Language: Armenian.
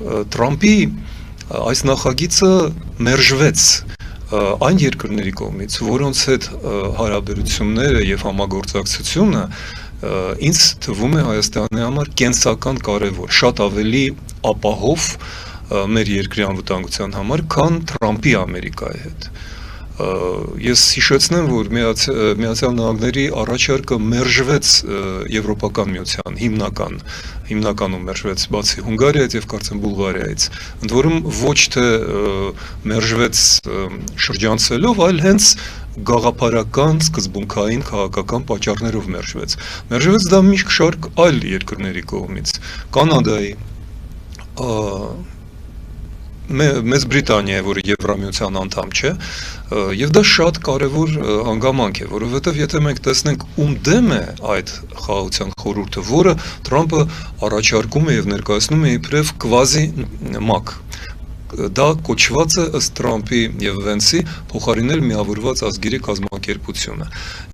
Թրամփի այս նախագիծը մերժվեց այն երկրների կողմից, որոնց հետ հարաբերությունները եւ համագործակցությունը ինձ թվում է Հայաստանի համար կենսական կարևոր, շատ ավելի ապահով մեր երկրի անվտանգության համար, քան Թրամփի Ամերիկայի հետ։ Ես հիշեցնեմ, որ Միացյալ Նահանգների առաջարկը մերժվեց Եվրոպական միության հիմնականում մերժվեց բացի Հունգարիայից եւ կարծեմ Բուլղարիայից, ընդ որում ոչ թե մերժվեց շրջանցելով, այլ հենց գաղափարական, սկզբունքային, քաղաքական պատճառներով մերժվեց։ Մերժվեց դա մի շարք այլ երկրների կողմից, Կանադայի, Մեծ Բրիտանիայի, որը Եվրամիության անդամ չէ, եւ դա շատ կարեւոր հանգամանք է, որովհետեւ եթե մենք տեսնենք ում դեմ է այդ խաղաղության խորհուրդը, որը Թրամփը առաջարկում է եւ ներկայացնում է իբրև կվազի ՄԱԿ, դա կոչված է ըստ Թրամփի եւ Վենսի փոխարինել միավորված ազգերի կազմակերպությունը։